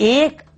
1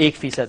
1%।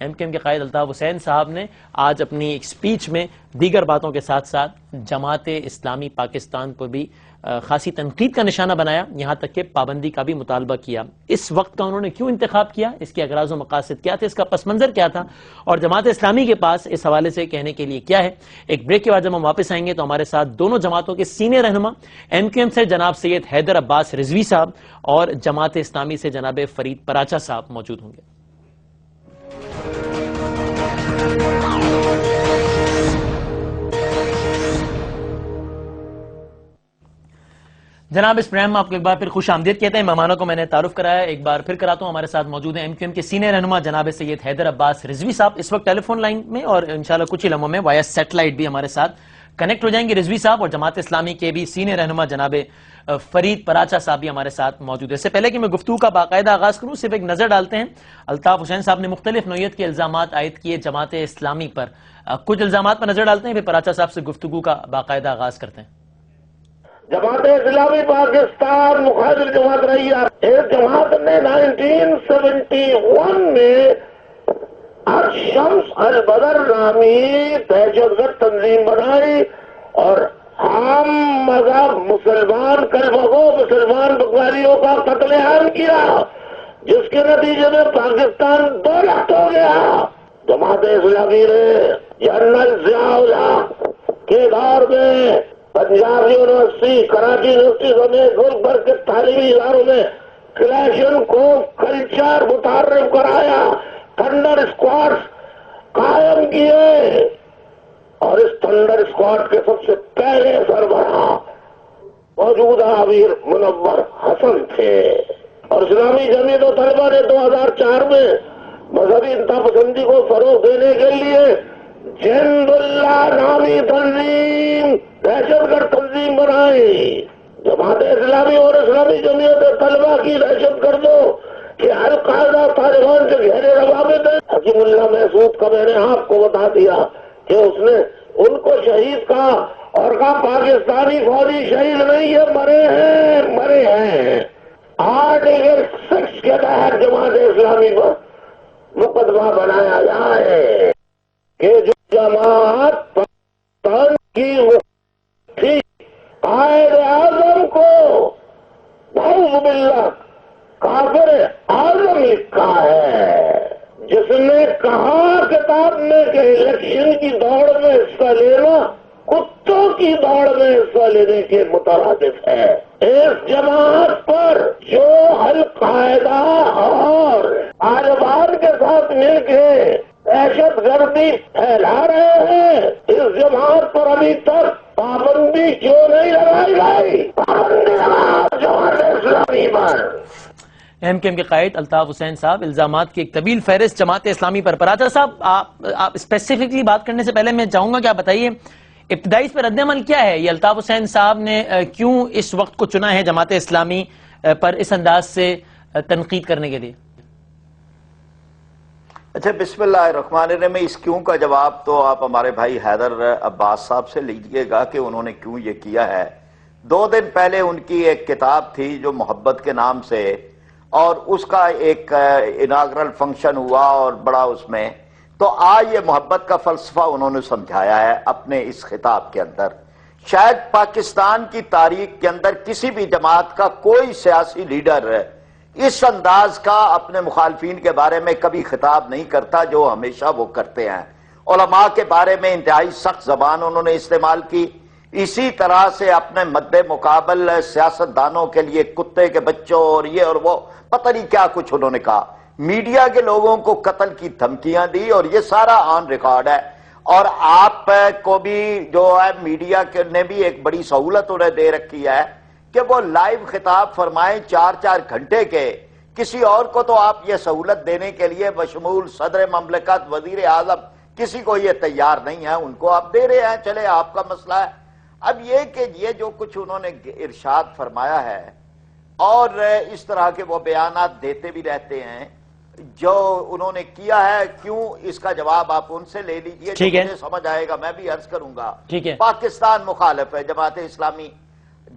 M Q M کے قائد الطاف حسین صاحب نے آج اپنی ایک سپیچ میں دیگر باتوں کے ساتھ ساتھ جماعت اسلامی پاکستان پر بھی خاصی تنقید کا نشانہ بنایا، یہاں تک کہ پابندی کا بھی مطالبہ کیا۔ اس وقت کا انہوں نے کیوں انتخاب کیا، اس کے اغراض و مقاصد کیا تھے، اس کا پس منظر کیا تھا، اور جماعت اسلامی کے پاس اس حوالے سے کہنے کے لیے کیا ہے۔ ایک بریک کے بعد جب ہم واپس آئیں گے تو ہمارے ساتھ دونوں جماعتوں کے سینئر رہنما ایم کیو ایم سے جناب سید حیدر عباس رضوی صاحب اور جماعت اسلامی سے جناب فرید پراچا صاحب موجود ہوں گے۔ جناب اس پروگرام میں آپ کو ایک بار پھر خوش آمدید کہتے ہیں۔ مہمانوں کو میں نے تعارف کرایا، ایک بار پھر کراتا ہوں۔ ہمارے ساتھ موجود ہیں ایم کیو ایم کے سینئر رہنما جناب سید حیدر عباس رضوی صاحب، اس وقت ٹیلی فون لائن میں، اور انشاءاللہ کچھ ہی لمحوں میں وائس سیٹلائٹ بھی ہمارے ساتھ کنیکٹ ہو جائیں گے رضوی صاحب، اور جماعت اسلامی کے بھی سینئر رہنما جناب فرید پراچا صاحب بھی ہمارے ساتھ موجود ہے۔ اس سے پہلے کہ میں گفتگو کا باقاعدہ آغاز کروں، صرف ایک نظر ڈالتے ہیں۔ الطاف حسین صاحب نے مختلف نوعیت کے الزامات عائد کیے جماعت اسلامی پر، کچھ الزامات پر نظر ڈالتے ہیں، پھر پراچا صاحب سے گفتگو کا باقاعدہ آغاز کرتے ہیں۔ جماعت اسلامی پاکستان مخالف جماعت رہی ہے۔ اس جماعت نے 1971 میں الشمس البدر نامی دہشت گرد تنظیم بنائی اور عام مذہب مسلمان کلمہ گو مسلمان بغاریوں کا قتل عام کیا، جس کے نتیجے میں پاکستان 2 لاکھ ہو گیا۔ جماعت اسلامی نے جنرل ضیاء الحق کے دور میں پنجاب یونیورسٹی، کراچی یونیورسٹی سمیت ملک بھر کے تعلیمی اداروں میں کلیشن کو کلچر متعارف کرایا، تھنڈر اسکواڈ قائم کیے، اور اس تھنڈر اسکواڈ کے سب سے پہلے سربراہ موجودہ امیر منور حسن تھے، اور اسلامی جمعیت و طلبہ نے 2004 میں مذہبی انتہا پسندی کو فروغ دینے کے لیے جند اللہ نامی تنظیم، دہشت گرد تنظیم بنائی۔ جماعت اسلامی اور اسلامی جمعیت طلبہ کی دہشت گردوں کہ القاعدہ طالبان کے گہرے روابط ہیں۔ حکیم اللہ محسود کا میں نے آپ کو بتا دیا کہ اس نے ان کو شہید کہا، اور کہا پاکستانی فوجی شہید نہیں ہے، مرے ہیں۔ آرٹیکل 6 کے تحت جماعت اسلامی پر مقدمہ بنایا جائے کہ جو جماعت پاکستان کی تھی، قائد اعظم کو نعوذ باللہ کافر اعظم لکھا ہے، جس نے کہا کتاب میں کہ الیکشن کی دوڑ میں حصہ لینا کتوں کی دوڑ میں حصہ لینے کے مترادف ہے۔ اس جماعت پر جو القاعدہ اور طالبان کے ساتھ مل کے دہشت گردی پھیلا رہے ہیں، اس جماعت پر ابھی تک پابندی کیوں نہیں لگائی گئی؟ پابندی لگاؤ جماعت اسلامی پر۔ ایم کیو ایم کے قائد الطاف حسین صاحب، الزامات کی ایک طویل فہرست جماعت اسلامی پر۔ پراچا صاحب آپ اسپیسیفکلی بات کرنے سے پہلے میں چاہوں گا کہ آپ بتائیے ابتدائی اس پر رد عمل کیا ہے؟ یہ الطاف حسین صاحب نے کیوں اس وقت کو چنا ہے جماعت اسلامی پر اس انداز سے تنقید کرنے کے لیے؟ اچھا، بسم اللہ الرحمن الرحیم۔ اس کیوں کا جواب تو آپ ہمارے بھائی حیدر عباس صاحب سے لیجئے گا کہ انہوں نے کیوں یہ کیا ہے۔ 2 دن پہلے ان کی ایک کتاب تھی جو محبت کے نام سے، اور اس کا ایک اناگرل فنکشن ہوا اور بڑا اس میں، تو آج یہ محبت کا فلسفہ انہوں نے سمجھایا ہے اپنے اس خطاب کے اندر۔ شاید پاکستان کی تاریخ کے اندر کسی بھی جماعت کا کوئی سیاسی لیڈر اس انداز کا اپنے مخالفین کے بارے میں کبھی خطاب نہیں کرتا جو ہمیشہ وہ کرتے ہیں۔ علماء کے بارے میں انتہائی سخت زبان انہوں نے استعمال کی، اسی طرح سے اپنے مد مقابل سیاستدانوں کے لیے کتے کے بچوں اور یہ اور وہ پتہ نہیں کیا کچھ انہوں نے کہا، میڈیا کے لوگوں کو قتل کی دھمکیاں دی، اور یہ سارا آن ریکارڈ ہے۔ اور آپ کو بھی جو ہے میڈیا نے بھی ایک بڑی سہولت انہیں دے رکھی ہے کہ وہ لائیو خطاب فرمائیں 4 گھنٹے کے۔ کسی اور کو تو آپ یہ سہولت دینے کے لیے بشمول صدر مملکت، وزیر اعظم، کسی کو یہ تیار نہیں ہے، ان کو آپ دے رہے ہیں، چلے آپ کا مسئلہ ہے۔ اب یہ کہ یہ جو کچھ انہوں نے ارشاد فرمایا ہے اور اس طرح کے وہ بیانات دیتے بھی رہتے ہیں جو انہوں نے کیا ہے، کیوں اس کا جواب آپ ان سے لے لیجئے، مجھے سمجھ آئے گا، میں بھی عرض کروں گا۔ پاکستان مخالف ہے جماعت اسلامی۔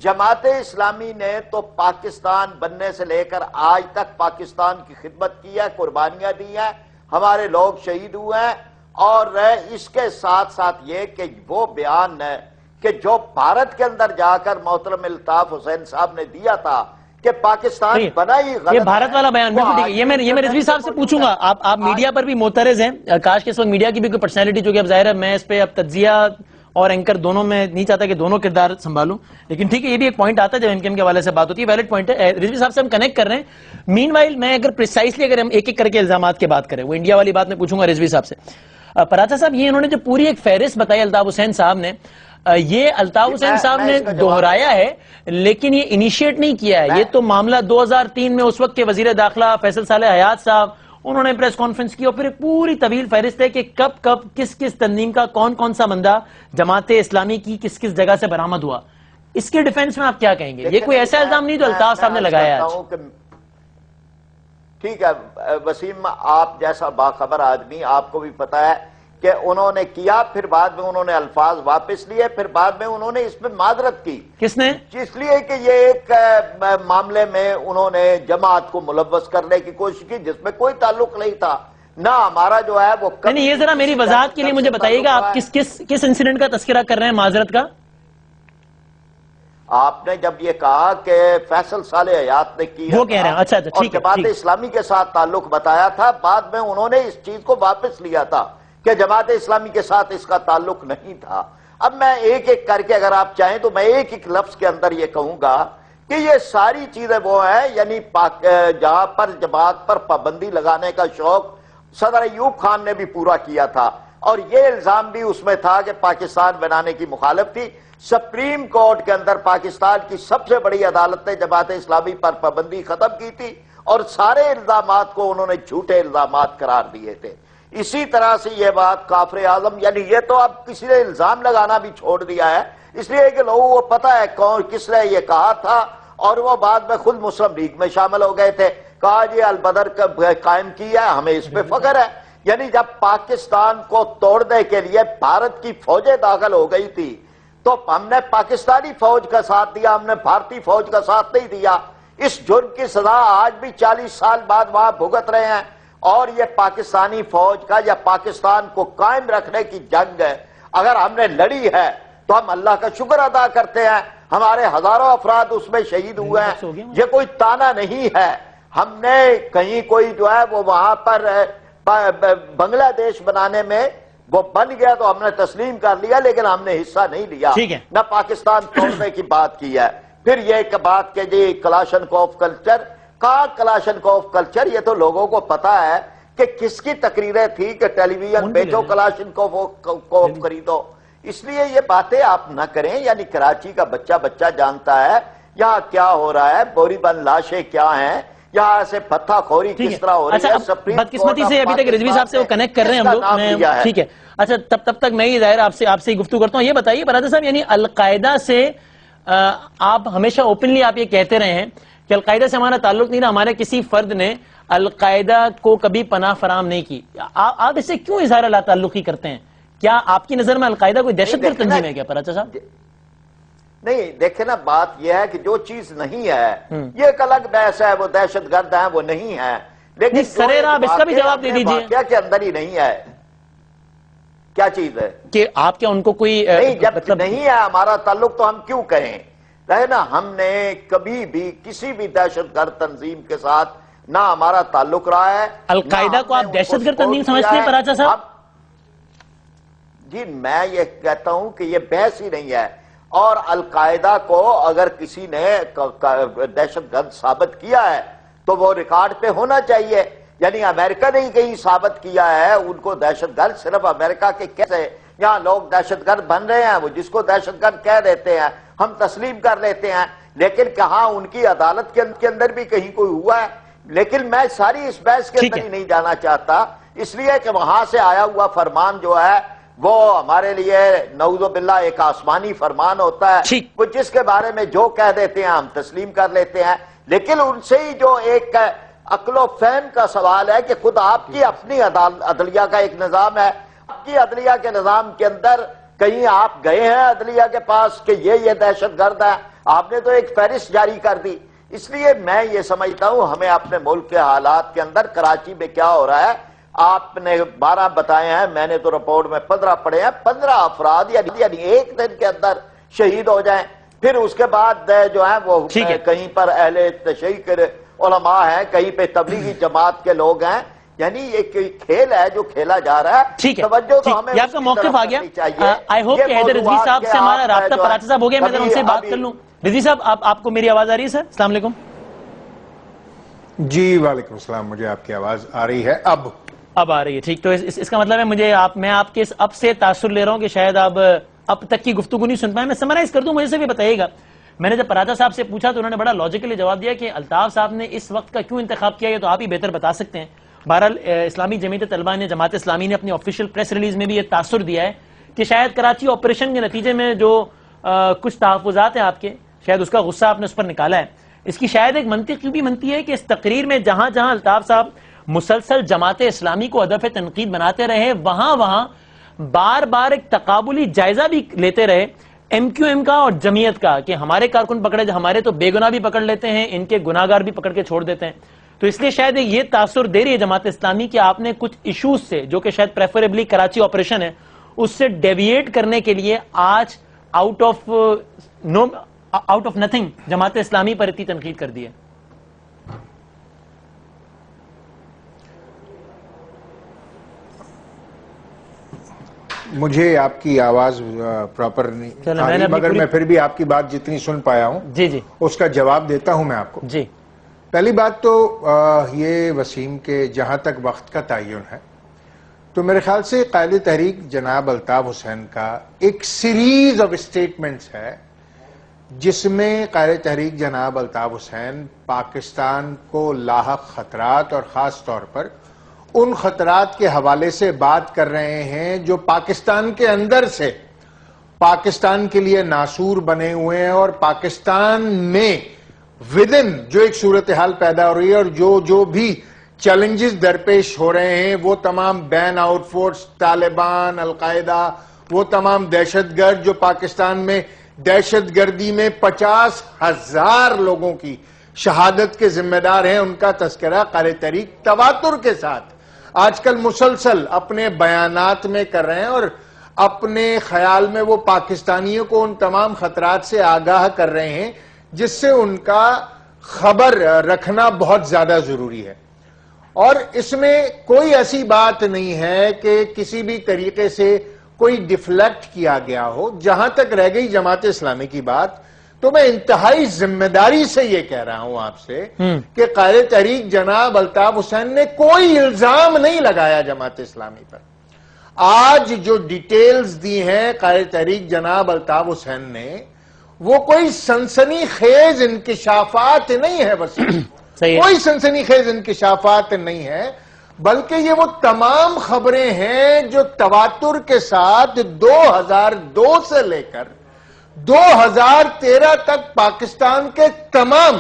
جماعت اسلامی نے تو پاکستان بننے سے لے کر آج تک پاکستان کی خدمت کی ہے، قربانیاں دی ہیں، ہمارے لوگ شہید ہوئے ہیں، اور اس کے ساتھ ساتھ یہ کہ وہ بیان ہے کہ جو بھارت کے اندر جا کر محترم الطاف حسین صاحب نے دیا تھا کہ پاکستان بنا ہی غلط، یہ بھارت والا بیان بالکل ٹھیک ہے، یہ میں رضوی صاحب سے پوچھوں گا، آپ میڈیا پر بھی معترض ہیں، کاش کہ اس وقت میڈیا کی بھی کوئی پرسنالٹی، جو کہ اب ظاہر ہے میں اس پہ اب تجزیہ اور اینکر دونوں میں نہیں چاہتا کہ دونوں کردار سنبھالوں، لیکن ٹھیک ہے، یہ بھی ایک پوائنٹ آتا ہے جب ایم کے ایم کے حوالے سے بات ہوتی ہے، ویلڈ پوائنٹ ہے، رضوی صاحب سے ہم کنیکٹ کر رہے ہیں۔ مین وائل میں اگر پریسائسلی اگر ہم ایک ایک کر کے الزامات کی بات کریں، وہ انڈیا والی بات میں پوچھوں گا رضوی صاحب سے۔ پراچا صاحب، یہ انہوں نے جو پوری ایک فہرست بتائی الطاف حسین صاحب نے، یہ الطاف حسین صاحب نے دہرایا ہے لیکن یہ انیشیٹ نہیں کیا ہے، یہ تو معاملہ 2003 میں اس وقت کے وزیر داخلہ فیصل صالح حیات صاحب، انہوں نے پریس کانفرنس کی اور پھر ایک پوری طویل فہرست ہے کہ کب کب کس کس تنظیم کا کون سا بندہ جماعت اسلامی کی کس کس جگہ سے برآمد ہوا۔ اس کے ڈیفنس میں آپ کیا کہیں گے؟ یہ کوئی ایسا الزام نہیں جو الطاف صاحب نے لگایا ہے۔ ٹھیک ہے وسیم، آپ جیسا باخبر آدمی، آپ کو بھی پتا ہے کہ انہوں نے کیا، پھر بعد میں انہوں نے الفاظ واپس لیے، پھر بعد میں انہوں نے اس میں معذرت کی۔ کس نے؟ اس لیے کہ یہ ایک معاملے میں انہوں نے جماعت کو ملوث کرنے کی کوشش کی جس میں کوئی تعلق نہیں تھا، نہ ہمارا جو ہے وہ نہیں، یہ ذرا میری وضاحت کے لیے مجھے بتائیے گا، آپ کس انسیڈنٹ کا تذکرہ کر رہے ہیں معذرت کا؟ آپ نے جب یہ کہا کہ فیصل صالح حیات نے کی، وہ کہہ رہے ہیں، اچھا ٹھیک ہے، جماعت اسلامی کے ساتھ تعلق بتایا تھا، بعد میں انہوں نے اس چیز کو واپس لیا تھا کہ جماعت اسلامی کے ساتھ اس کا تعلق نہیں تھا۔ اب میں ایک ایک کر کے اگر آپ چاہیں تو میں ایک ایک لفظ کے اندر یہ کہوں گا کہ یہ ساری چیزیں وہ ہیں، یعنی جہاں پر جماعت پر پابندی لگانے کا شوق صدر ایوب خان نے بھی پورا کیا تھا، اور یہ الزام بھی اس میں تھا کہ پاکستان بنانے کی مخالف تھی۔ سپریم کورٹ کے اندر پاکستان کی سب سے بڑی عدالت نے جماعت اسلامی پر پابندی ختم کی تھی، اور سارے الزامات کو انہوں نے جھوٹے الزامات قرار دیے تھے۔ اسی طرح سے یہ بات کافر اعظم، یعنی یہ تو اب کسی نے الزام لگانا بھی چھوڑ دیا ہے، اس لیے کہ لوگوں کو پتا ہے کون کس نے یہ کہا تھا، اور وہ بعد میں خود مسلم لیگ میں شامل ہو گئے تھے، کہا یہ البدر قائم کیا ہے، ہمیں اس پہ فخر ہے۔ یعنی جب پاکستان کو توڑنے کے لیے بھارت کی فوجیں داخل ہو گئی تھی تو ہم نے پاکستانی فوج کا ساتھ دیا، ہم نے بھارتی فوج کا ساتھ نہیں دیا۔ اس جرم کی سزا آج بھی 40 سال بعد وہاں بھگت رہے ہیں، اور یہ پاکستانی فوج کا یا پاکستان کو قائم رکھنے کی جنگ ہے۔ اگر ہم نے لڑی ہے تو ہم اللہ کا شکر ادا کرتے ہیں، ہمارے ہزاروں افراد اس میں شہید ہوئے ہیں، یہ کوئی تانا نہیں ہے۔ ہم نے کہیں کوئی جو ہے وہ وہاں پر بنگلہ دیش بنانے میں وہ بن گیا تو ہم نے تسلیم کر لیا، لیکن ہم نے حصہ نہیں لیا، نہ پاکستان توڑنے کی بات کی ہے۔ پھر یہ ایک بات کہ جی کلاشنکوف کلچر، کہا کلاشنکوف کلچر، یہ تو لوگوں کو پتا ہے کہ کس کی تقریریں تھی کہ ٹیلی ویژن بیچو کلاشنکوف خریدو، اس لیے یہ باتیں آپ نہ کریں۔ یعنی کراچی کا بچہ جانتا ہے یہاں کیا ہو رہا ہے، بوری بند لاشیں کیا ہیں، یہاں سے پتھا خوری کس طرح ہو رہی ہے۔ بدقسمتی سے ابھی تک رضوی صاحب سے وہ کنیکٹ کر رہے ہیں ہم لوگ، ٹھیک ہے۔ اچھا تب تک میں ہی ظاہر آپ سے گفتگو کرتا ہوں۔ یہ بتائیے برادر صاحب، یعنی القاعدہ سے آپ ہمیشہ اوپنلی آپ یہ کہتے رہے ہیں کہ القاعدہ سے ہمارا تعلق نہیں رہا، ہمارے کسی فرد نے القاعدہ کو کبھی پناہ فراہم نہیں کی، آپ اس سے کیوں اظہار لا تعلقی کرتے ہیں؟ کیا آپ کی نظر میں القاعدہ کوئی دہشت گرد تنظیم ہے کیا پراچا صاحب؟ نہیں، دیکھیں نا، بات یہ ہے کہ جو چیز نہیں ہے یہ ایک الگ بحث ہے، وہ دہشت گرد ہے وہ نہیں ہے، لیکن سرے آپ اس کا بھی جواب دے دیجئے، واقعہ کے اندر ہی نہیں ہے۔ کیا چیز ہے کہ آپ کیا ان کو کوئی نہیں، جب نہیں ہے ہمارا تعلق تو ہم کیوں کہیں؟ رہے نا، ہم نے کبھی بھی کسی بھی دہشت گرد تنظیم کے ساتھ نہ ہمارا تعلق رہا ہے۔ القاعدہ کو آپ دہشت گرد تنظیم سمجھتے ہیں پراچا صاحب؟ جی میں یہ کہتا ہوں کہ یہ بحث ہی نہیں ہے، اور القاعدہ کو اگر کسی نے دہشت گرد ثابت کیا ہے تو وہ ریکارڈ پہ ہونا چاہیے۔ یعنی امریکہ نے ہی کہیں ثابت کیا ہے ان کو دہشت گرد، صرف امریکہ کے کیسے یہاں لوگ دہشت گرد بن رہے ہیں، وہ جس کو دہشت گرد کہہ دیتے ہیں ہم تسلیم کر لیتے ہیں، لیکن کہاں ان کی عدالت کے اندر بھی کہیں کوئی ہوا ہے؟ لیکن میں ساری اس بحث کے اندر ہی نہیں جانا چاہتا، اس لیے کہ وہاں سے آیا ہوا فرمان جو ہے وہ ہمارے لیے نعوذ باللہ ایک آسمانی فرمان ہوتا ہے، وہ جس کے بارے میں جو کہہ دیتے ہیں ہم تسلیم کر لیتے ہیں۔ لیکن ان سے ہی جو ایک عقل و فہم کا سوال ہے کہ خود آپ کی اپنی عدلیہ کا ایک نظام ہے، آپ کی عدلیہ کے نظام کے اندر کہیں آپ گئے ہیں عدلیہ کے پاس کہ یہ دہشت گرد ہے؟ آپ نے تو ایک فہرست جاری کر دی۔ اس لیے میں یہ سمجھتا ہوں ہمیں اپنے ملک کے حالات کے اندر کراچی میں کیا ہو رہا ہے آپ نے 12 بتائے ہیں، میں نے تو رپورٹ میں 15 پڑھے ہیں. 15 افراد یعنی ایک دن کے اندر شہید ہو جائیں. پھر اس کے بعد جو ہے وہ کہیں پر اہل تشیع کے علماء ہیں، کہیں پہ تبلیغی جماعت کے لوگ ہیں. یعنی ایک کھیل ہے جو کھیلا جا رہا ہے. توجہ تو ہمیں یہ آپ کا موقف آ گیا. آئی ہوپ کہ حیدر رضوی صاحب سے ہمارا رابطہ پراچہ صاحب ہو گیا. میں ذرا ان سے بات کر لوں. رضوی صاحب آپ کو میری آواز آ رہی ہے؟ سر السلام علیکم. جی وعلیکم السلام. مجھے آپ کی آواز آ رہی ہے اب آ رہی ہے. ٹھیک. تو اس کا مطلب ہے میں آپ کے اس اب سے تاثر لے رہا ہوں کہ شاید آپ اب تک کی گفتگو نہیں سن پائے. میں سمرائز کر دوں، مجھے سے بھی بتائیے گا. میں نے جب پراچہ صاحب سے پوچھا تو انہوں نے بڑا لاجیکلی جواب دیا کہ الطاف صاحب نے اس وقت کا کیوں انتخاب کیا، یہ تو آپ ہی بہتر بتا سکتے ہیں. بہرحال اسلامی جمعیت طلبہ نے، جماعت اسلامی نے اپنی آفیشیل پریس ریلیز میں بھی یہ تاثر دیا ہے کہ شاید کراچی آپریشن کے نتیجے میں جو کچھ تحفظات ہیں آپ کے، شاید اس کا غصہ آپ نے اس پر نکالا ہے. اس کی شاید ایک منطق بھی بنتی ہے کہ اس تقریر میں جہاں جہاں الطاف صاحب مسلسل جماعت اسلامی کو ہدف تنقید بناتے رہے، وہاں بار بار ایک تقابلی جائزہ بھی لیتے رہے ایم کیو ایم کا اور جمعیت کا کہ ہمارے کارکن پکڑے، ہمارے تو بے گناہ بھی پکڑ لیتے ہیں، ان کے گناہگار بھی پکڑ کے چھوڑ دیتے ہیں. تو اس لیے شاید یہ تاثر دے رہی ہے جماعت اسلامی کہ آپ نے کچھ ایشوز سے، جو کہ شاید پریفریبلی کراچی آپریشن ہے، اس سے ڈیویٹ کرنے کے لیے آج out of nothing Jamaat Islami پر اتنی تنقید کر دی ہے. مجھے آپ کی آواز پراپر نہیں آ رہی، مگر میں پھر بھی آپ کی بات جتنی سن پایا ہوں جی اس کا جواب دیتا ہوں میں آپ کو. جی پہلی بات تو یہ وسیم کے جہاں تک وقت کا تعین ہے تو میرے خیال سے قائد تحریک جناب الطاف حسین کا ایک سیریز آف اسٹیٹمنٹس ہے جس میں قائد تحریک جناب الطاف حسین پاکستان کو لاحق خطرات اور خاص طور پر ان خطرات کے حوالے سے بات کر رہے ہیں جو پاکستان کے اندر سے پاکستان کے لیے ناسور بنے ہوئے ہیں، اور پاکستان میں ودن جو ایک صورتحال پیدا ہو رہی ہے اور جو بھی چیلنجز درپیش ہو رہے ہیں، وہ تمام بین آؤٹ فورس، طالبان، القاعدہ، وہ تمام دہشت گرد جو پاکستان میں دہشت گردی میں 50,000 لوگوں کی شہادت کے ذمہ دار ہیں، ان کا تذکرہ قائد تحریک تواتر کے ساتھ آج کل مسلسل اپنے بیانات میں کر رہے ہیں، اور اپنے خیال میں وہ پاکستانیوں کو ان تمام خطرات سے آگاہ کر رہے ہیں جس سے ان کا خبر رکھنا بہت زیادہ ضروری ہے. اور اس میں کوئی ایسی بات نہیں ہے کہ کسی بھی طریقے سے کوئی ڈیفلیکٹ کیا گیا ہو. جہاں تک رہ گئی جماعت اسلامی کی بات، تو میں انتہائی ذمہ داری سے یہ کہہ رہا ہوں آپ سے کہ قائد تحریک جناب الطاف حسین نے کوئی الزام نہیں لگایا جماعت اسلامی پر. آج جو ڈیٹیلز دی ہیں قائد تحریک جناب الطاف حسین نے، وہ کوئی سنسنی خیز انکشافات نہیں ہے، بس کوئی سنسنی خیز انکشافات نہیں ہے، بلکہ یہ وہ تمام خبریں ہیں جو تواتر کے ساتھ 2002 سے لے کر 2013 تک پاکستان کے تمام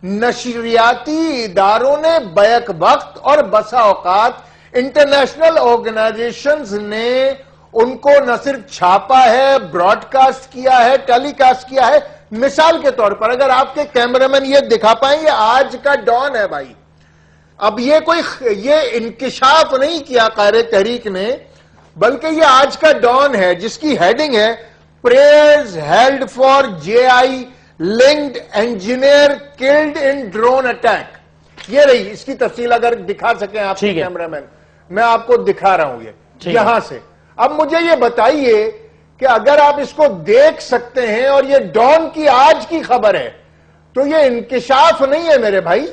نشریاتی اداروں نے بیک وقت اور بسا اوقات انٹرنیشنل آرگنائزیشنز نے ان کو نہ صرف چھاپا ہے، براڈ کاسٹ کیا ہے، ٹیلی کاسٹ کیا ہے. مثال کے طور پر اگر آپ کے کیمرامین یہ دکھا پائیں، یہ آج کا ڈان ہے بھائی. اب یہ انکشاف نہیں کیا قائد تحریک نے، بلکہ یہ آج کا ڈان ہے جس کی ہیڈنگ ہے prayers held for JI linked engineer killed in drone attack. یہ رہی اس کی تفصیل، اگر دکھا سکیں آپ کے کیمرامین. میں آپ کو دکھا رہا ہوں یہ یہاں سے. اب مجھے یہ بتائیے کہ اگر آپ اس کو دیکھ سکتے ہیں اور یہ ڈان کی آج کی خبر ہے تو یہ انکشاف نہیں ہے میرے بھائی،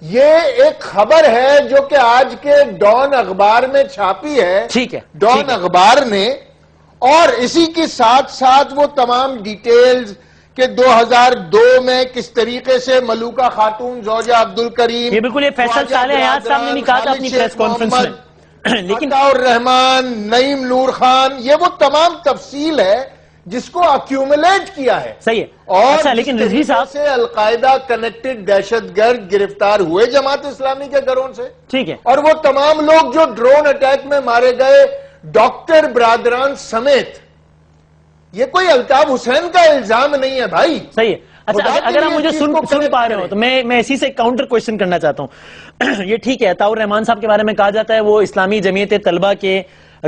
یہ ایک خبر ہے جو کہ آج کے ڈان اخبار میں چھاپی ہے ڈان اخبار نے، اور اسی کے ساتھ ساتھ وہ تمام ڈیٹیلز کہ 2002 میں کس طریقے سے ملوکہ خاتون زوجہ عبد الکریم، یہ بالکل یہ فیصل صالح حیات صاحب نے نہیں کہا تھا اپنی پریس کانفرنس میں، لیکن عطا الرحمان، نعیم نور خان، یہ وہ تمام تفصیل ہے جس کو ایکیومولیٹ کیا ہے. صحیح ہے. اور لیکن رضوی صاحب سے القاعدہ کنیکٹڈ دہشت گرد گرفتار ہوئے جماعت اسلامی کے گھروں سے، ٹھیک ہے، اور وہ تمام لوگ جو ڈرون اٹیک میں مارے گئے ڈاکٹر برادران سمیت، یہ کوئی الطاف حسین کا الزام نہیں ہے بھائی. صحیح ہے. اچھا اگر آپ مجھے سن پا رہے ہو تو میں اسی سے کاؤنٹر کوشچن کرنا چاہتا ہوں. یہ ٹھیک ہے، عطاء الرحمان صاحب کے بارے میں کہا جاتا ہے وہ اسلامی جمعیت طلبہ کے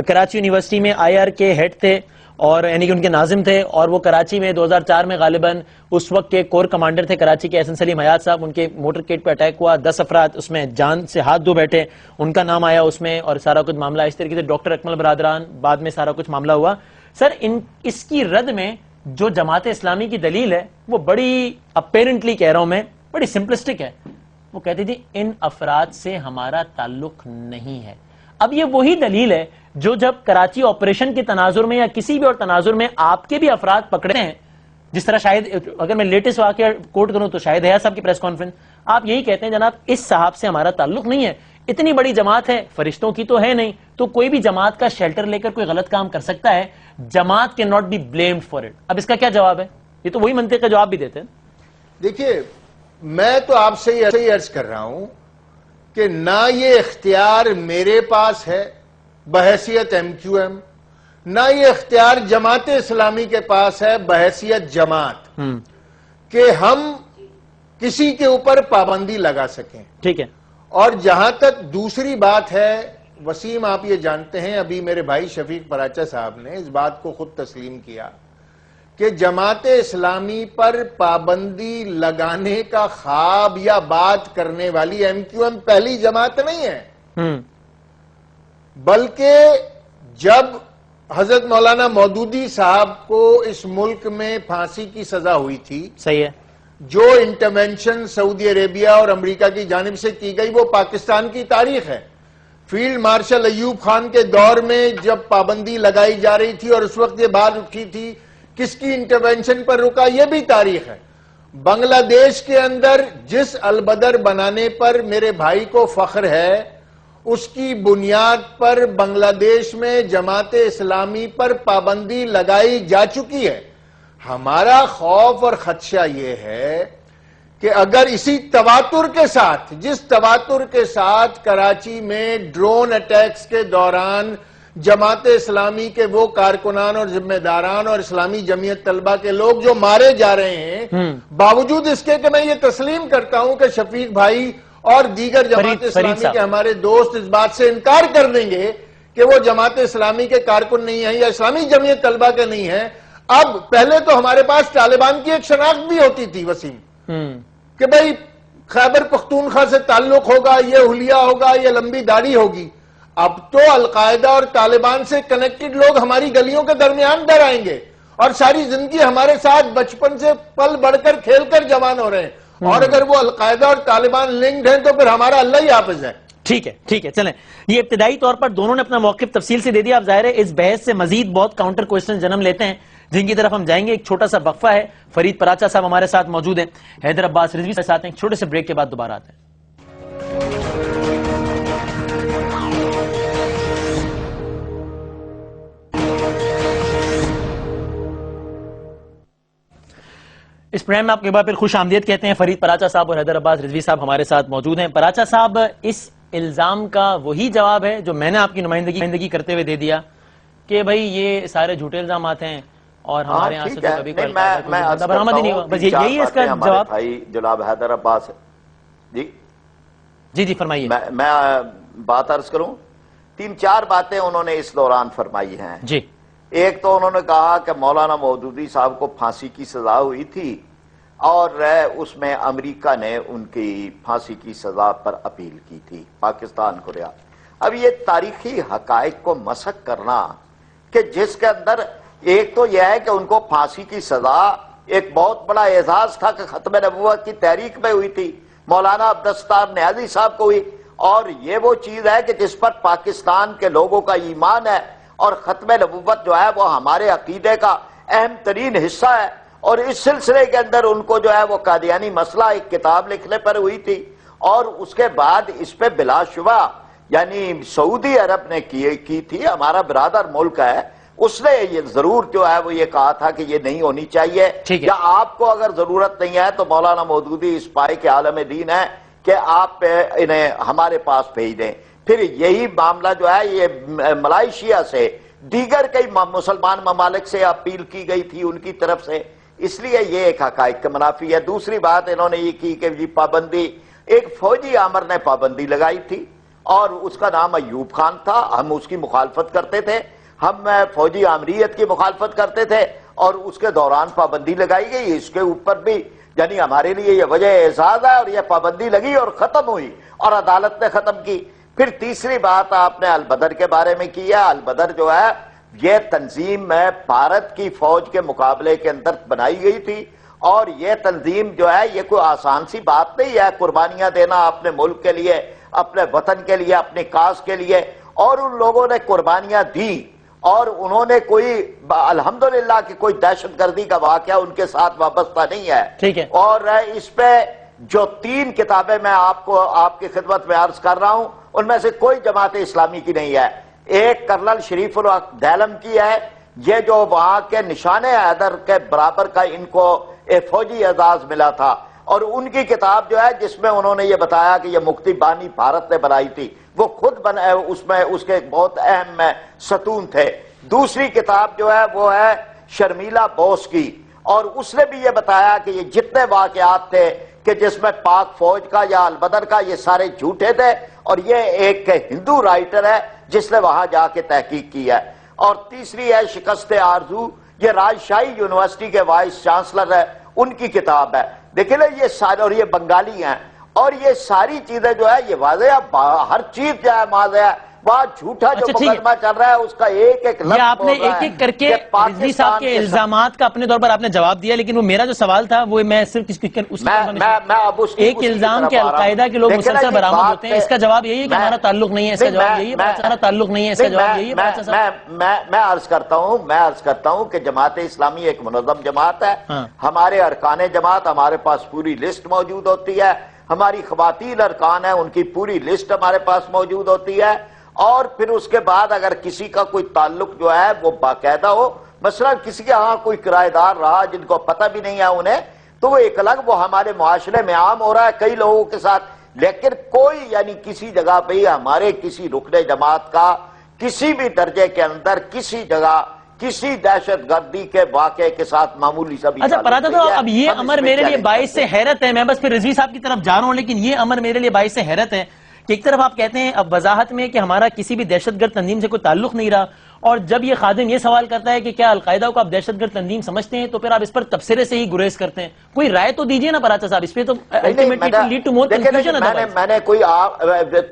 کراچی یونیورسٹی میں IR کے ہیڈ تھے، اور یعنی کہ ان کے ناظم تھے، اور وہ کراچی میں 2004 میں غالباً اس وقت کے کور کمانڈر تھے کراچی کے احسن سلیم حیات صاحب. ان کے موٹر کیٹ پہ اٹیک ہوا، 10 افراد اس میں جان سے ہاتھ دھو بیٹھے، ان کا نام آیا اس میں، اور سارا کچھ معاملہ اس طریقے سے ڈاکٹر اکمل برادران بعد میں سارا کچھ معاملہ ہوا. سر اس کی رد میں جو جماعت اسلامی کی دلیل ہے وہ بڑی اپیرنٹلی کہہ رہا ہوں میں، بڑی سمپلسٹک ہے. وہ کہتی تھی ان افراد سے ہمارا تعلق نہیں ہے. اب یہ وہی دلیل ہے جو جب کراچی آپریشن کے تناظر میں یا کسی بھی اور تناظر میں آپ کے بھی افراد پکڑے ہیں، جس طرح شاید اگر میں لیٹسٹ واقعہ کوٹ کروں تو شاہد حیات صاحب کی پریس کانفرنس، آپ یہی کہتے ہیں جناب اس صاحب سے ہمارا تعلق نہیں ہے. اتنی بڑی جماعت ہے، فرشتوں کی تو ہے نہیں، تو کوئی بھی جماعت کا شیلٹر لے کر کوئی غلط کام کر سکتا ہے. جماعت کے not be blamed for it. اب اس کا کیا جواب ہے؟ یہ تو وہی منطق کا جواب بھی دیتے ہیں. دیکھیے میں تو آپ سے یہ عرض کر رہا ہوں کہ نہ یہ اختیار میرے پاس ہے بحیثیت MQM، نہ یہ اختیار جماعت اسلامی کے پاس ہے بحیثیت جماعت کہ ہم کسی کے اوپر پابندی لگا سکیں. ٹھیک ہے. اور جہاں تک دوسری بات ہے وسیم، آپ یہ جانتے ہیں ابھی میرے بھائی شفیق پراچا صاحب نے اس بات کو خود تسلیم کیا کہ جماعت اسلامی پر پابندی لگانے کا خواب یا بات کرنے والی MQM پہلی جماعت نہیں ہے، بلکہ جب حضرت مولانا مودودی صاحب کو اس ملک میں پھانسی کی سزا ہوئی تھی، صحیح ہے، جو انٹرونشن سعودی عربیہ اور امریکہ کی جانب سے کی گئی وہ پاکستان کی تاریخ ہے. فیلڈ مارشل ایوب خان کے دور میں جب پابندی لگائی جا رہی تھی اور اس وقت یہ بات اٹھی تھی کس کی انٹرونشن پر رکا، یہ بھی تاریخ ہے. بنگلہ دیش کے اندر جس البدر بنانے پر میرے بھائی کو فخر ہے اس کی بنیاد پر بنگلہ دیش میں جماعت اسلامی پر پابندی لگائی جا چکی ہے. ہمارا خوف اور خدشہ یہ ہے کہ اگر اسی تواتر کے ساتھ، جس تواتر کے ساتھ کراچی میں ڈرون اٹیکس کے دوران جماعت اسلامی کے وہ کارکنان اور ذمہ داران اور اسلامی جمعیت طلبہ کے لوگ جو مارے جا رہے ہیں، باوجود اس کے کہ میں یہ تسلیم کرتا ہوں کہ شفیق بھائی اور دیگر جماعت اسلامی کے ہمارے دوست اس بات سے انکار کر دیں گے کہ وہ جماعت اسلامی کے کارکن نہیں ہیں یا اسلامی جمعیت طلبہ کے نہیں ہیں. اب پہلے تو ہمارے پاس طالبان کی ایک شناخت بھی ہوتی تھی وسیم کہ بھئی خیبر پختونخوا سے تعلق ہوگا، یہ حلیہ ہوگا، یہ لمبی داڑھی ہوگی. اب تو القاعدہ اور طالبان سے کنیکٹڈ لوگ ہماری گلیوں کے درمیان ڈر آئیں گے اور ساری زندگی ہمارے ساتھ بچپن سے پل بڑھ کر کھیل کر جوان ہو رہے ہیں، اور اگر وہ القاعدہ اور طالبان لنکڈ ہیں تو پھر ہمارا اللہ ہی حافظ ہے. ٹھیک ہے، ٹھیک ہے، چلیں. یہ ابتدائی طور پر دونوں نے اپنا موقف تفصیل سے دے دیا. اب ظاہر ہے اس بحث سے مزید بہت کاؤنٹر کوئسچن جنم لیتے ہیں جن کی طرف ہم جائیں گے. ایک چھوٹا سا وقفہ ہے. فرید پراچا صاحب ہمارے ساتھ موجود ہیں، حیدر عباس رضوی کے ساتھ ہیں. ایک چھوٹے سے بریک کے بعد دوبارہ آتے ہیں. اس پروگرام میں آپ کے بعد پھر خوش آمدید کہتے ہیں. فرید پراچا صاحب اور حیدر عباس رضوی صاحب ہمارے ساتھ موجود ہیں. پراچا صاحب، اس الزام کا وہی جواب ہے جو میں نے آپ کی نمائندگی کرتے ہوئے دے دیا کہ بھئی یہ سارے جھوٹے الزامات ہیں اور ہمارے یہاں سے تو کبھی کوئی بندہ برآمد ہی نہیں ہوا. بس یہی ہے اس کا جواب. بھائی جناب حیدر عباس جی فرمائیے. میں بات عرض کروں. 3-4 باتیں انہوں نے اس دوران فرمائی ہیں. جی. ایک تو انہوں نے کہا کہ مولانا مودودی صاحب کو پھانسی کی سزا ہوئی تھی اور اس میں امریکہ نے ان کی پھانسی کی سزا پر اپیل کی تھی پاکستان کو رہا. اب یہ تاریخی حقائق کو مسخ کرنا کہ جس کے اندر ایک تو یہ ہے کہ ان کو پھانسی کی سزا ایک بہت بڑا اعزاز تھا کہ ختم نبوت کی تحریک میں ہوئی تھی، مولانا عبدالستار نیازی صاحب کو ہوئی، اور یہ وہ چیز ہے کہ جس پر پاکستان کے لوگوں کا ایمان ہے، اور ختم نبوت جو ہے وہ ہمارے عقیدے کا اہم ترین حصہ ہے. اور اس سلسلے کے اندر ان کو جو ہے وہ قادیانی مسئلہ ایک کتاب لکھنے پر ہوئی تھی، اور اس کے بعد اس پہ بلا شبہ یعنی سعودی عرب نے کی تھی، ہمارا برادر ملک ہے، اس نے یہ ضرور جو ہے وہ یہ کہا تھا کہ یہ نہیں ہونی چاہیے، یا آپ کو اگر ضرورت نہیں ہے تو مولانا مودودی اس پائے کے عالم دین ہے کہ آپ انہیں ہمارے پاس بھیج دیں. پھر یہی معاملہ جو ہے یہ ملائیشیا سے دیگر کئی مسلمان ممالک سے اپیل کی گئی تھی ان کی طرف سے، اس لیے یہ ایک حقائق کا منافی ہے. دوسری بات انہوں نے یہ کی کہ یہ پابندی ایک فوجی آمر نے پابندی لگائی تھی اور اس کا نام ایوب خان تھا. ہم اس کی مخالفت کرتے تھے, ہم فوجی آمریت کی مخالفت کرتے تھے اور اس کے دوران پابندی لگائی گئی. اس کے اوپر بھی یعنی ہمارے لیے یہ وجہ اعزاز ہے اور یہ پابندی لگی اور ختم ہوئی اور عدالت نے ختم کی. پھر تیسری بات آپ نے البدر کے بارے میں کی ہے. البدر جو ہے یہ تنظیم بھارت کی فوج کے مقابلے کے اندر بنائی گئی تھی اور یہ تنظیم جو ہے یہ کوئی آسان سی بات نہیں ہے. قربانیاں دینا اپنے ملک کے لیے, اپنے وطن کے لیے, اپنی کاز کے لیے, اور ان لوگوں نے قربانیاں دی اور انہوں نے کوئی الحمدللہ کہ کوئی دہشت گردی کا واقعہ ان کے ساتھ وابستہ نہیں ہے. ٹھیک ہے. اور اس پہ جو 3 کتابیں میں آپ کی خدمت میں عرض کر رہا ہوں ان میں سے کوئی جماعت اسلامی کی نہیں ہے. ایک کرنل شریف الحق دیلم کی ہے, یہ جو وہاں کے نشان حیدر کے برابر کا ان کو ایک فوجی اعزاز ملا تھا, اور ان کی کتاب جو ہے جس میں انہوں نے یہ بتایا کہ یہ مکتی بانی بھارت نے بنائی تھی, وہ خود اس میں اس کے بہت اہم ستون تھے. دوسری کتاب جو ہے وہ ہے شرمیلا بوس کی, اور اس نے بھی یہ بتایا کہ یہ جتنے واقعات تھے کہ جس میں پاک فوج کا یا البدر کا یہ سارے جھوٹے تھے, اور یہ ایک ہندو رائٹر ہے جس نے وہاں جا کے تحقیق کی ہے. اور تیسری ہے شکست آرزو, یہ راجشاہی یونیورسٹی کے وائس چانسلر ہے, ان کی کتاب ہے. دیکھیں نا یہ سارے, اور یہ بنگالی ہیں, اور یہ ساری چیزیں جو ہے یہ واضح ہے, ہر چیز جو ہے واضح ہے. وہاں جھوٹا جو مقدمہ چل رہا ہے اس کا ایک ایک لفظ یہ آپ نے ایک ایک کر کے رضوی صاحب کے الزامات کا اپنے طور پر آپ نے جواب دیا, لیکن وہ میرا جو سوال تھا وہ میں صرف ایک الزام کے القاعدہ کے لوگ مسلسل برآمد ہوتے ہیں, اس کا جواب یہی ہے کہ ہمارا تعلق نہیں ہے, اس کا جواب یہی ہے ہمارا تعلق نہیں ہے, اس کا جواب یہی ہے. میں عرض کرتا ہوں کہ جماعت اسلامی ایک منظم جماعت ہے. ہمارے ارکان جماعت, ہمارے پاس پوری لسٹ موجود ہوتی ہے, ہماری خواتین ارکان ہیں ان کی پوری لسٹ ہمارے پاس موجود ہوتی ہے. اور پھر اس کے بعد اگر کسی کا کوئی تعلق جو ہے وہ باقاعدہ ہو, مثلا کسی کے ہاں کوئی کرایہ دار رہا جن کو پتہ بھی نہیں ہے انہیں, تو وہ ایک الگ, وہ ہمارے معاشرے میں عام ہو رہا ہے کئی لوگوں کے ساتھ. لیکن کوئی یعنی کسی جگہ پہ ہمارے کسی رکن جماعت کا کسی بھی درجے کے اندر کسی جگہ کسی دہشت گردی کے واقعے کے ساتھ معمولی سا بھی. اچھا پراتا تو اب یہ امر میرے لیے باعث سے حیرت ہے, میں بس پھر رضوی صاحب کی طرف جا رہا ہوں, لیکن یہ امر میرے لیے باعث سے حیرت ہے کہ ایک طرف آپ کہتے ہیں اب وضاحت میں کہ ہمارا کسی بھی دہشت گرد تنظیم سے کوئی تعلق نہیں رہا, اور جب یہ خادم یہ سوال کرتا ہے کہ کیا القاعدہ کو آپ دہشت گرد تنظیم سمجھتے ہیں تو پھر آپ اس پر تبصرے سے ہی گریز کرتے ہیں. کوئی رائے تو دیجئے نا پراچا صاحب, اس پہ تو میں نے کوئی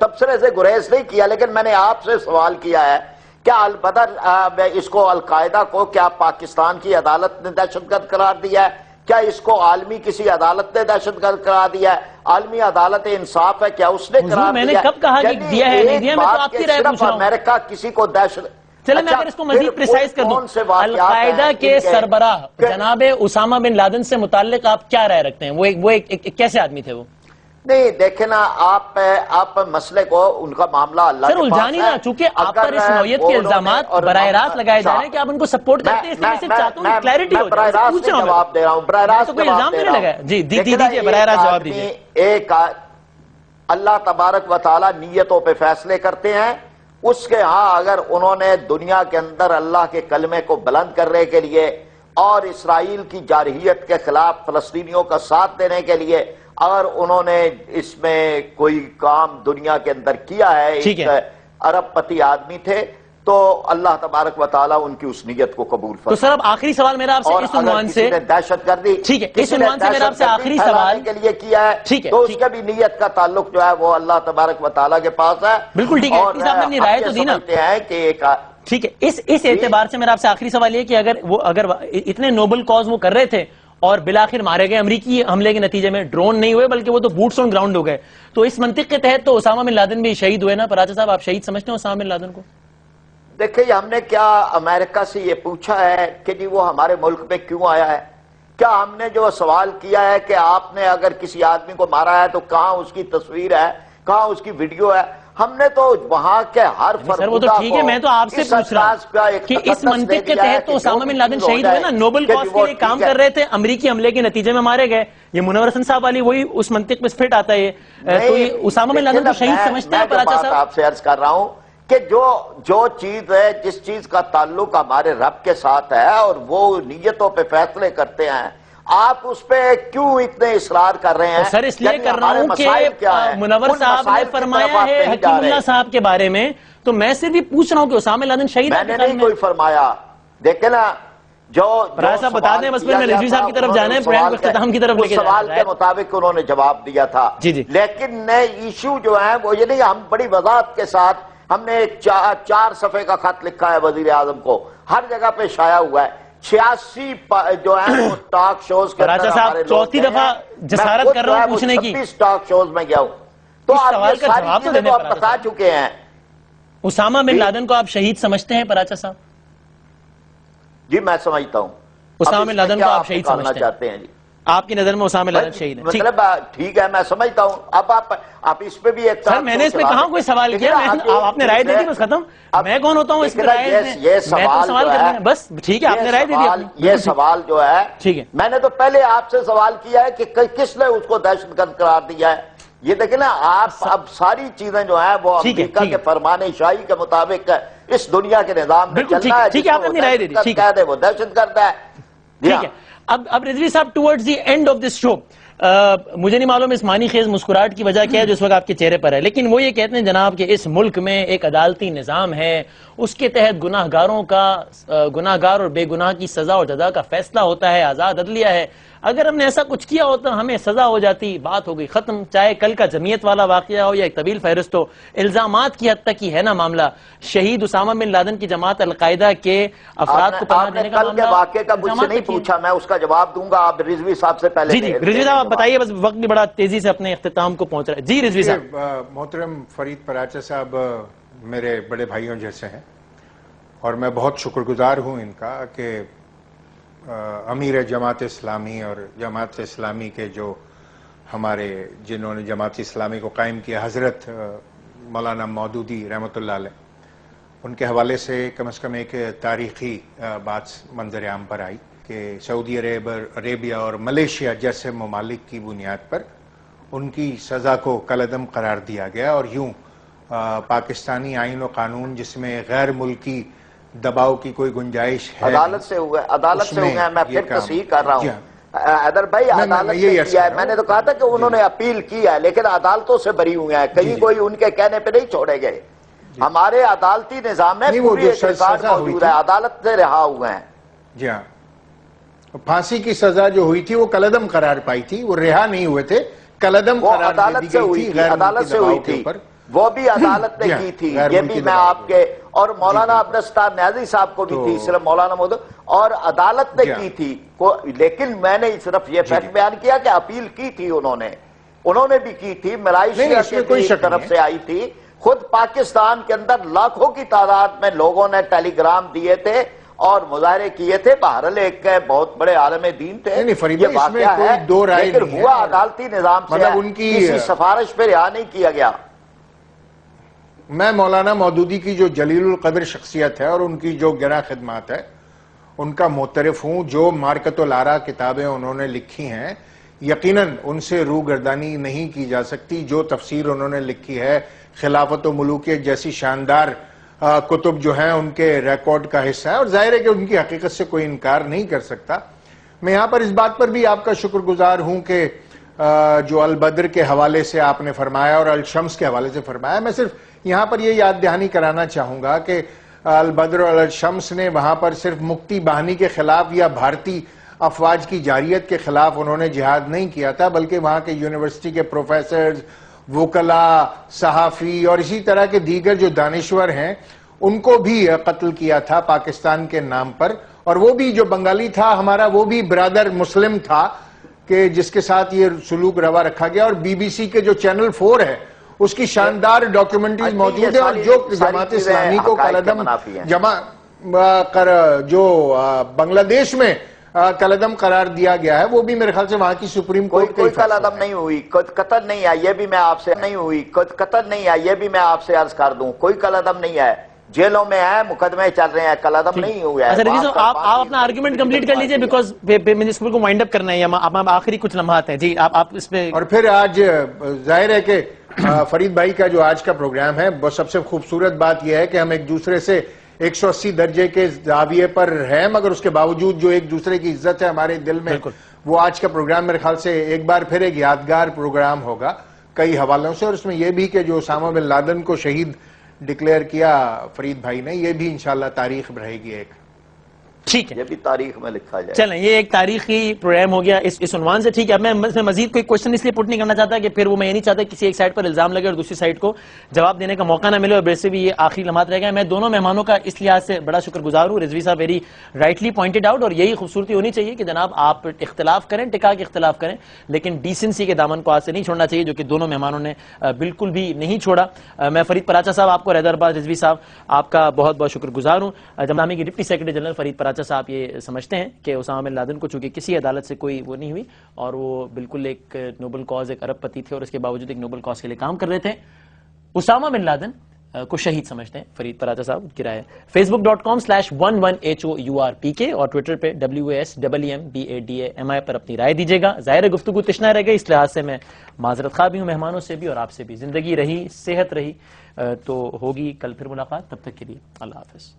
تبصرے سے گریز نہیں کیا, لیکن میں نے آپ سے سوال کیا ہے کیا البدر اس کو القاعدہ کو کیا پاکستان کی عدالت نے دہشت گرد قرار دیا ہے, کیا اس کو عالمی کسی عدالت نے دہشت گرد قرار دیا ہے, عالمی عدالت انصاف ہے کیا اس نے قرار دیا؟ میں نے کب کہا کہ دیا ہے نہیں دیا, میں تو آپ کی رائے پوچھ رہا ہوں. امریکہ کسی کو دہشت, چلے میں اگر اس کو مزید پریسائز کر دوں, القاعدہ کے سربراہ جناب اسامہ بن لادن سے متعلق آپ کیا رائے رکھتے ہیں, وہ ایک کیسے آدمی تھے وہ؟ نہیں دیکھیں نا آپ مسئلے کو ان کا معاملہ اللہ کے پاس ہے. سر الجھانی نا, چونکہ آپ پر اس نوعیت کے الزامات براہ راست لگائے جا رہے ہیں کہ آپ ان کو سپورٹ کرتے ہیں, اس لیے میں صرف چاہتا ہوں کہ کلیئرٹی ہو جائے, پوچھ رہا ہوں, جواب دے رہا ہوں, براہ راست کوئی الزام نہیں لگا. جی دیجئے براہ راست جواب دیجئے. ایک اللہ تبارک و تعالی نیتوں پہ فیصلے کرتے ہیں, اس کے ہاں اگر انہوں نے دنیا کے اندر اللہ کے کلمے کو بلند کرنے کے لیے اور اسرائیل کی جارحیت کے خلاف فلسطینیوں کا ساتھ دینے کے لیے اگر انہوں نے اس میں کوئی کام دنیا کے اندر کیا ہے, ایک عرب پتی آدمی تھے, تو اللہ تبارک و تعالیٰ ان کی اس نیت کو قبول فرمائے. تو سر اب آخری سوال میرا آپ سے اس عنوان سے, دہشت گردی ٹھیک ہے, اس عنوان سے میرا آپ سے آخری سوال کے لیے کیا ہے, تو اس کا بھی نیت کا تعلق جو ہے وہ اللہ تبارک و تعالیٰ کے پاس ہے. بالکل ٹھیک ہے, اس آپ نے اپنی رائے تو دی نا. ٹھیک ہے, اس اعتبار سے میرا آپ سے آخری سوال یہ کہ اگر اتنے نوبل کاز وہ کر رہے تھے اور بالآخر مارے گئے امریکی حملے کے نتیجے میں, ڈرون نہیں ہوئے بلکہ وہ تو بوٹس آن گراؤنڈ ہو گئے, تو اس منطق کے تحت تو اسامہ بن لادن بھی شہید ہوئے نا پراچا صاحب, آپ شہید سمجھتے ہیں اسامہ بن لادن کو؟ دیکھیں ہم نے کیا امریکہ سے یہ پوچھا ہے کہ جی وہ ہمارے ملک میں کیوں آیا ہے, کیا ہم نے جو سوال کیا ہے کہ آپ نے اگر کسی آدمی کو مارا ہے تو کہاں اس کی تصویر ہے, کہاں اس کی ویڈیو ہے؟ ہم نے تو وہاں کے ہر سر وہ تو ٹھیک ہے, میں تو آپ سے پوچھ رہا ہوں کہ اس منطق کے تحت تو اسامہ بن لادن شہید ہوئے نا, نوبل کاز کے لیے کام کر رہے تھے, امریکی حملے کے نتیجے میں مارے گئے, یہ منور حسن صاحب والی وہی اس منطق میں فٹ آتا ہے, تو یہ اسامہ بن لادن کو شہید سمجھتے ہیں پراچا صاحب؟ آپ سے عرض کر رہا ہوں کہ جو چیز ہے, جس چیز کا تعلق ہمارے رب کے ساتھ ہے اور وہ نیتوں پہ فیصلے کرتے ہیں, آپ اس پہ کیوں اتنے اصرار کر رہے ہیں؟ سر اس لیے کر رہا ہوں کہ منور صاحب نے فرمایا ہے حکیم اللہ صاحب کے بارے میں، تو میں صرف بھی پوچھ رہا ہوں کہ اسامہ بن لادن شہید میں نے نہیں کوئی فرمایا. دیکھیں نا جو صاحب بتا دیں، بس پھر میں رضوی صاحب کی طرف جانا ہے، پروگرام کو اختتام کی طرف لے کے جانا ہے. سوال کے مطابق انہوں نے جواب دیا تھا. لیکن نئے ایشو جو ہیں وہ یہ نہیں، ہم بڑی وضاحت کے ساتھ ہم نے 4 صفحے کا خط لکھا ہے وزیر اعظم کو، ہر جگہ پہ شائع ہوا ہے. 86 جو ہیں وہ ٹاک شوز کے راجہ صاحب چوتھی دفعہ جسارت کر رہا ہوں پوچھنے کی. 26 ٹاک شوز میں گیا ہوں، تو آپ یہ ساری چیزیں تو آپ بتا چکے ہیں. اسامہ بن لادن کو آپ شہید سمجھتے ہیں پراچا صاحب؟ جی میں سمجھتا ہوں. اسامہ بن لادن کو آپ شہید سمجھتے چاہتے ہیں؟ جی آپ کی نظر میں اسامہ بن لادن شہید ہے؟ مطلب ٹھیک ہے میں سمجھتا ہوں. اب آپ اس پہ بھی ایک سر میں نے اس پہ کہاں کوئی سوال کیا، آپ نے رائے دے دی بس ختم. میں کون ہوتا ہوں اس پہ رائے؟ یہ سوال کرنا ہے بس ٹھیک ہے، آپ نے رائے دے دی. یہ سوال جو ہے ٹھیک ہے، میں نے تو پہلے آپ سے سوال کیا ہے کہ کس نے اس کو دہشت گرد قرار دیا ہے. یہ دیکھیں نا آپ اب ساری چیزیں جو ہیں وہ امریکہ کے فرمان شاہی کے مطابق اس دنیا کے نظام میں چلنا ہے. ٹھیک ہے، آپ نے اپنی رائے دے دی. ٹھیک ہے، وہ دہشت گرد ہے. ٹھیک ہے. اب Rizvi sahab towards the end of this show مجھے نہیں معلوم اس معنی خیز مسکراہٹ کی وجہ کیا ہے جو اس وقت آپ کے چہرے پر ہے، لیکن وہ یہ کہتے ہیں جناب کہ اس ملک میں ایک عدالتی نظام ہے، اس کے تحت گناہگار اور بے گناہ کی سزا اور جزا کا فیصلہ ہوتا ہے، آزاد عدلیہ ہے. اگر ہم نے ایسا کچھ کیا ہوتا ہمیں سزا ہو جاتی، بات ہو گئی ختم. چاہے کل کا جمعیت والا واقعہ ہو یا ایک طویل فہرست ہو، الزامات کی حد تک ہی ہے نا معاملہ. شہید اسامہ بن لادن کی جماعت القاعدہ کے افراد کو پناہ دینے کا کل کے واقعے کا مجھ سے نہیں پوچھا، میں اس کا جواب دوں گا. آپ رضوی صاحب سے پہلے جی رضوی صاحب آپ بتائیے، بس وقت بھی بڑا تیزی سے اپنے اختتام کو پہنچ رہا ہے. جی رضوی صاحب. محترم فرید پراچا صاحب میرے بڑے بھائیوں جیسے ہیں اور میں بہت شکر گزار ہوں ان کا کہ امیر جماعت اسلامی اور جماعت اسلامی کے جو ہمارے جنہوں نے جماعت اسلامی کو قائم کیا حضرت مولانا مودودی رحمۃ اللہ علیہ، ان کے حوالے سے کم از کم ایک تاریخی بات منظر عام پر آئی کہ سعودی عربیہ اور ملیشیا جیسے ممالک کی بنیاد پر ان کی سزا کو کالعدم قرار دیا گیا، اور یوں پاکستانی آئین و قانون جس میں غیر ملکی دباؤ کی کوئی گنجائش ہے، عدالت سے ہوئے میں پھر تصحیح کر رہا ہوں. حیدر بھائی عدالت نے کیا ہے، میں نے تو کہا تھا کہ انہوں نے اپیل کی ہے لیکن عدالتوں سے بری ہوئے ہیں، کہیں کوئی ان کے کہنے پہ نہیں چھوڑے گئے. ہمارے عدالتی نظام میں پوری احتساب موجود ہے، عدالت سے رہا ہوئے ہیں. جی ہاں، پھانسی کی سزا جو ہوئی تھی وہ کالعدم قرار پائی تھی، وہ رہا نہیں ہوئے تھے، کالعدم قرار دے دی گئی تھی. عدالت سے ہوئی تھی، وہ بھی عدالت نے کی تھی. یہ بھی میں آپ کے اور مولانا عبدالستار نیازی صاحب کو بھی تھی، صرف مولانا مودود اور عدالت نے کی تھی. لیکن میں نے صرف یہ فیکٹ بیان کیا کہ اپیل کی تھی انہوں نے بھی کی تھی، ملائیشیا کی طرف سے آئی تھی. خود پاکستان کے اندر لاکھوں کی تعداد میں لوگوں نے ٹیلی گرام دیے تھے اور مظاہرے کیے تھے. بہرحال ایک بہت بڑے عالم دین تھے، یہ واقعہ ہے، لیکن ہوا عدالتی نظام سے ہے، کسی سفارش پہ رہا نہیں کیا گیا. میں مولانا مودودی کی جو جلیل القدر شخصیت ہے اور ان کی جو گراں خدمات ہے ان کا معترف ہوں. جو مارکت الآراء کتابیں انہوں نے لکھی ہیں یقیناً ان سے روگردانی نہیں کی جا سکتی. جو تفسیر انہوں نے لکھی ہے خلافت و ملوکیت جیسی شاندار کتب جو ہیں ان کے ریکارڈ کا حصہ ہے، اور ظاہر ہے کہ ان کی حقیقت سے کوئی انکار نہیں کر سکتا. میں یہاں پر اس بات پر بھی آپ کا شکر گزار ہوں کہ جو البدر کے حوالے سے آپ نے فرمایا اور الشمس کے حوالے سے فرمایا، میں صرف یہاں پر یہ یاد دہانی کرانا چاہوں گا کہ البدر اور الشمس نے وہاں پر صرف مکتی باہنی کے خلاف یا بھارتی افواج کی جارحیت کے خلاف انہوں نے جہاد نہیں کیا تھا، بلکہ وہاں کے یونیورسٹی کے پروفیسرز، وکلاء، صحافی اور اسی طرح کے دیگر جو دانشور ہیں ان کو بھی قتل کیا تھا پاکستان کے نام پر. اور وہ بھی جو بنگالی تھا ہمارا، وہ بھی برادر مسلم تھا کہ جس کے ساتھ یہ سلوک روا رکھا گیا. اور بی بی سی کے جو چینل 4 ہے اس کی شاندار ڈاکیومنٹریز موجود ہیں، اور جو جماعت اسلامی کو کالعدم جو بنگلہ دیش میں کالعدم قرار دیا گیا ہے وہ بھی میرے خیال سے وہاں کی سپریم کورٹ کوئی کالعدم نہیں ہوئی، قتل نہیں آئی، یہ بھی میں آپ سے قتل نہیں آئی، یہ بھی میں آپ سے عرض کر دوں. کوئی کالعدم نہیں ہے، جیلوں میں ہے، مقدمے چل رہے ہیں، کالعدم نہیں ہوا ہے. آپ اپنا آرگیومنٹ کمپلیٹ کر لیجئے بیکاز میونسپل کو وائنڈ اپ کرنا ہے، آخری کچھ لمحات ہیں. جی آپ اس پہ. اور پھر آج ظاہر ہے کہ فرید بھائی کا جو آج کا پروگرام ہے وہ سب سے خوبصورت بات یہ ہے کہ ہم ایک دوسرے سے 180 درجے کے زاویے پر ہے، مگر اس کے باوجود جو ایک دوسرے کی عزت ہے ہمارے دل میں، وہ آج کا پروگرام میرے خیال سے ایک بار پھر ایک یادگار پروگرام ہوگا کئی حوالوں سے، اور اس میں یہ بھی کہ جو اسامہ بن لادن کو شہید ڈکلیئر کیا فرید بھائی نے، یہ بھی انشاءاللہ تاریخ رہے گی ایک. ٹھیک ہے، یہ بھی تاریخ میں لکھا جائے. چلیں یہ ایک تاریخی پروگرام ہو گیا اس عنوان سے. ٹھیک ہے، میں مزید کوئی کوشچن اس لیے پٹ نہیں کرنا چاہتا کہ پھر وہ میں یہ نہیں چاہتا کسی ایک سائڈ پر الزام لگے اور دوسری سائڈ کو جواب دینے کا موقع نہ ملے، اور ویسے بھی یہ آخری لمحات رہ گئے. میں دونوں مہمانوں کا اس لحاظ سے بڑا شکر گزار ہوں. رضوی صاحب ویری رائٹلی پوائنٹڈ آؤٹ، اور یہی خوبصورتی ہونی چاہیے کہ جناب آپ اختلاف کریں، ٹکا کے اختلاف کریں، لیکن ڈیسنسی کے دامن کو ہاتھ سے نہیں چھوڑنا چاہیے، جو کہ دونوں مہمانوں نے بالکل بھی نہیں چھوڑا. میں فرید پراچا صاحب آپ کو، حیدرآباد رضوی صاحب آپ کا بہت بہت شکر گزار ہوں. جماعت کی deputy secretary general Farid Paracha صاحب یہ سمجھتے ہیں کہ اسامہ بن لادن کو چونکہ کسی عدالت سے کوئی وہ نہیں ہوئی اور وہ بالکل ایک نوبل کاز، ایک ارب پتی تھے اور اس کے باوجود ایک نوبل کاز کے لیے کام کر رہے تھے، اسامہ بن لادن کو شہید سمجھتے ہیں فرید پراچا صاحب کی رائے. facebook.com/11HOURPK اور ٹویٹر پہ WASEMBADAMI پر اپنی رائے دیجیے گا. ظاہر گفتگو تشنا رہ گئی، اس لحاظ سے میں معذرت خواہ بھی ہوں مہمانوں سے بھی اور آپ سے بھی. زندگی رہی، صحت رہی تو ہوگی کل پھر ملاقات. تب تک کے لیے اللہ حافظ.